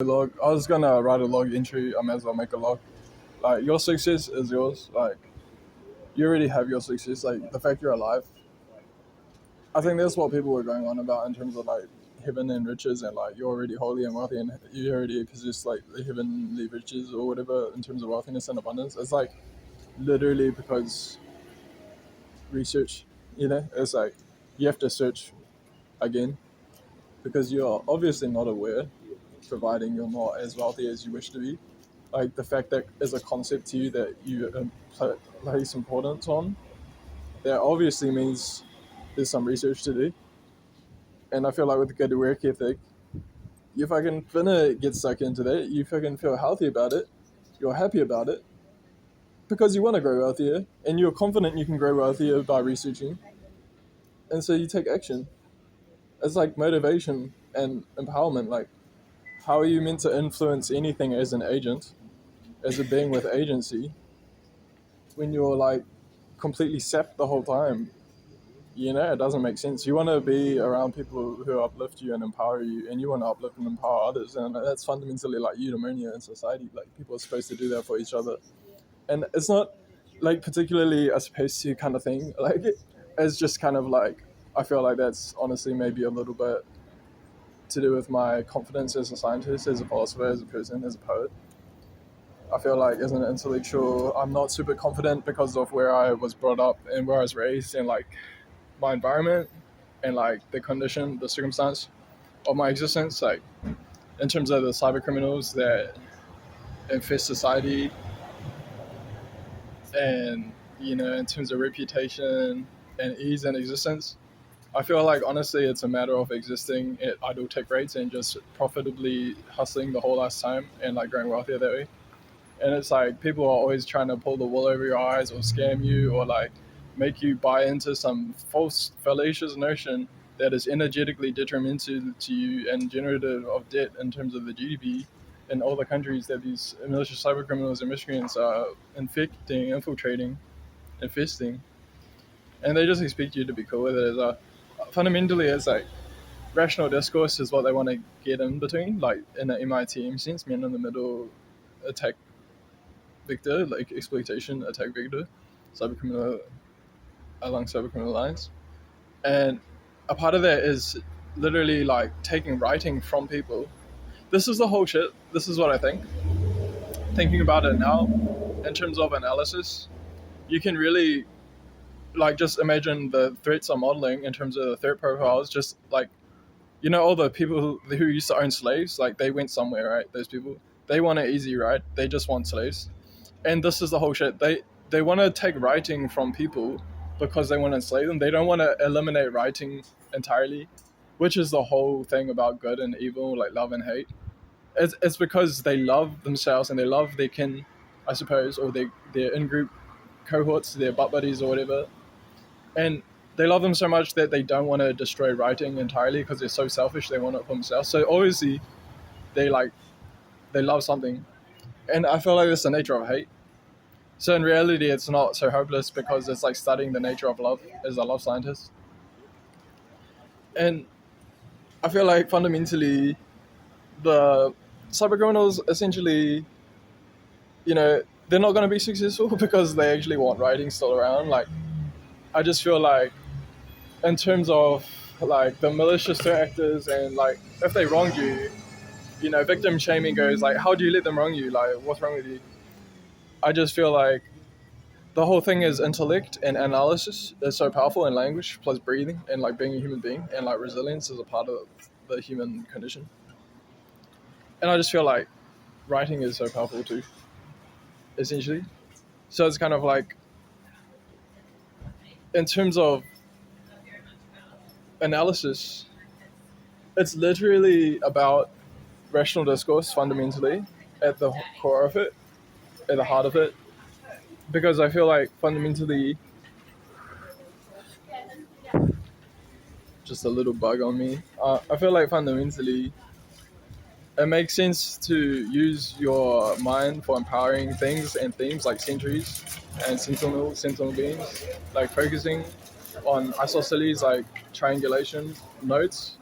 Log. I was gonna write a log entry. I might as well make a log. Like your success is yours. Like you already have your success. Like the fact you're alive. I think that's what people were going on about in terms of like heaven and riches and like you're already holy and wealthy and you already possess like the heavenly riches or whatever in terms of wealthiness and abundance. It's like literally because research. It's like you have to search again because you're obviously not aware, providing you're not as wealthy as you wish to be. Like the fact that is a concept to you that you place importance on, that obviously means there's some research to do. And I feel like with a good work ethic, you fucking finna get stuck into that. You fucking feel healthy about it. You're happy about it because you want to grow wealthier, and you're confident you can grow wealthier by researching. And so you take action. It's like motivation and empowerment. Like, how are you meant to influence anything as an agent, as a being with agency, when you're like completely sapped the whole time? It doesn't make sense. You want to be around people who uplift you and empower you, and you want to uplift and empower others, and that's fundamentally like eudaimonia in society. Like people are supposed to do that for each other, and it's not like particularly a supposed to kind of thing. Like it's just kind of like I feel like that's honestly maybe a little bit to do with my confidence as a scientist, as a philosopher, as a person, as a poet. I feel like as an intellectual, I'm not super confident because of where I was brought up and where I was raised and like my environment and like the condition, the circumstance of my existence, like in terms of the cyber criminals that infest society and in terms of reputation and ease and existence. I feel like honestly it's a matter of existing at idle tech rates and just profitably hustling the whole last time and like growing wealthier that way. And it's like people are always trying to pull the wool over your eyes or scam you or like make you buy into some false fallacious notion that is energetically detrimental to you and generative of debt in terms of the GDP in all the countries that these malicious cyber criminals and miscreants are infecting, infiltrating, infesting. And they just expect you to be cool with it. Fundamentally, it's like rational discourse is what they want to get in between, like in an MITM sense, man in the middle attack vector, like exploitation attack vector, cybercriminal along cybercriminal lines. And a part of that is literally like taking writing from people. This is the whole shit. This is what I think. Thinking about it now, in terms of analysis, you can really like just imagine the threats I'm modeling in terms of the threat profiles. Just like all the people who used to own slaves, like they went somewhere, right? Those people, they want it easy, right? They just want slaves. And this is the whole shit. They want to take writing from people because they want to enslave them. They don't want to eliminate writing entirely, which is the whole thing about good and evil, like love and hate. It's because they love themselves and they love their kin, I suppose, or their in-group cohorts, their butt buddies or whatever. And they love them so much that they don't want to destroy writing entirely because they're so selfish. They want it for themselves. So obviously, they love something, and I feel like that's the nature of hate. So in reality, it's not so hopeless because it's like studying the nature of love as a love scientist. And I feel like fundamentally, the cybercriminals essentially, they're not going to be successful because they actually want writing still around. Like, I just feel like in terms of like the malicious actors and like if they wronged you, victim shaming goes like, how do you let them wrong you? Like, what's wrong with you? I just feel like the whole thing is intellect and analysis is so powerful, and language plus breathing and like being a human being and like resilience is a part of the human condition. And I just feel like writing is so powerful too, essentially. So it's kind of like in terms of analysis, it's literally about rational discourse fundamentally at the core of it, at the heart of it, because I feel like fundamentally, just a little bug on me. I feel like fundamentally, it makes sense to use your mind for empowering things and themes like centuries and sentinel beings, like focusing on isosceles, like triangulation nodes.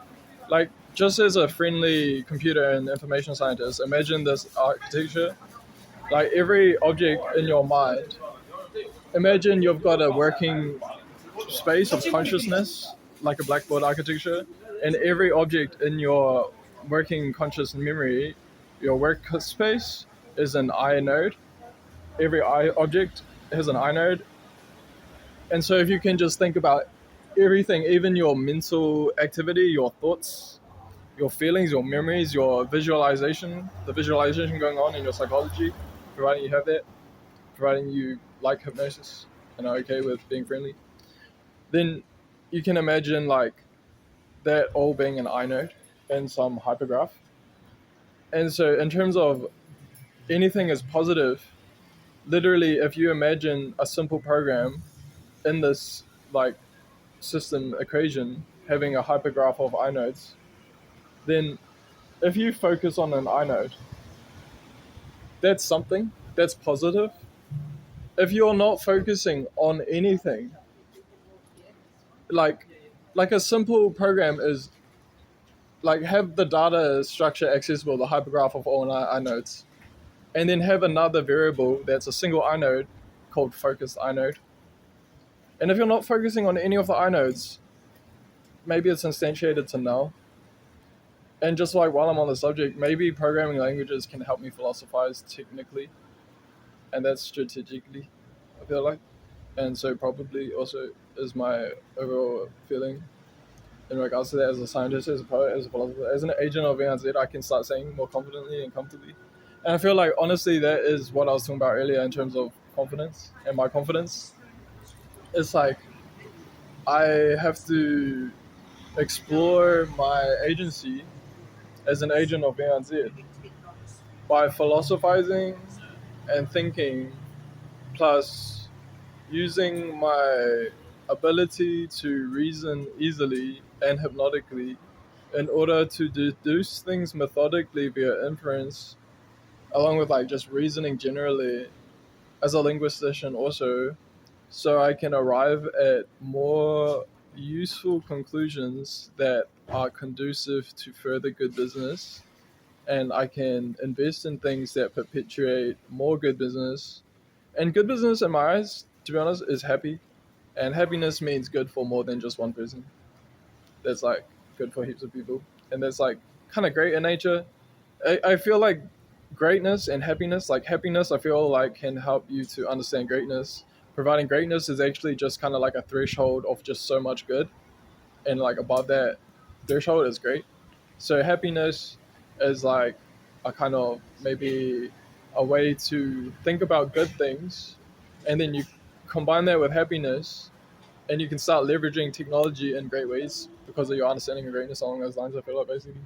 Like just as a friendly computer and information scientist, imagine this architecture. Like every object in your mind, imagine you've got a working space of consciousness, like a blackboard architecture, and every object in your working conscious memory, your workspace, is an inode. Every object has an inode. And so if you can just think about everything, even your mental activity, your thoughts, your feelings, your memories, your visualization, the visualization going on in your psychology, providing you have that, providing you like hypnosis and are okay with being friendly, then you can imagine like that all being an inode in some hypergraph. And so in terms of anything is positive, literally if you imagine a simple program in this like system equation having a hypergraph of inodes, then if you focus on an inode, that's something that's positive. If you're not focusing on anything, like a simple program is like have the data structure accessible, the hypergraph of all inodes, and then have another variable that's a single inode called focused inode. And if you're not focusing on any of the inodes, maybe it's instantiated to null. And just like while I'm on the subject, maybe programming languages can help me philosophize technically, and that's strategically, I feel like. And so probably also is my overall feeling in regards to that as a scientist, as a poet, as a philosopher, as an agent of VNZ, I can start saying more confidently and comfortably. And I feel like honestly that is what I was talking about earlier in terms of confidence and my confidence. It's like I have to explore my agency as an agent of VNZ by philosophizing and thinking, plus using my ability to reason easily and hypnotically in order to deduce things methodically via inference, along with like just reasoning generally as a linguistician also, so I can arrive at more useful conclusions that are conducive to further good business, and I can invest in things that perpetuate more good business. And good business in my eyes, to be honest, is happy. And happiness means good for more than just one person. That's like good for heaps of people. And that's like kind of great in nature. I feel like greatness and happiness, like happiness, I feel like can help you to understand greatness. Providing greatness is actually just kind of like a threshold of just so much good. And like above that threshold is great. So happiness is like a kind of maybe a way to think about good things, and then you combine that with happiness, and you can start leveraging technology in great ways because of your understanding of greatness along those lines. I feel like basically.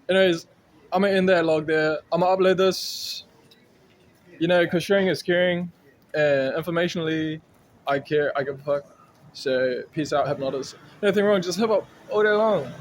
Anyways, I'm gonna end that log there. I'm gonna upload this, because sharing is caring, and informationally, I care. I give a fuck. So peace out, hypnotics. Nothing wrong. Just hip up all day long.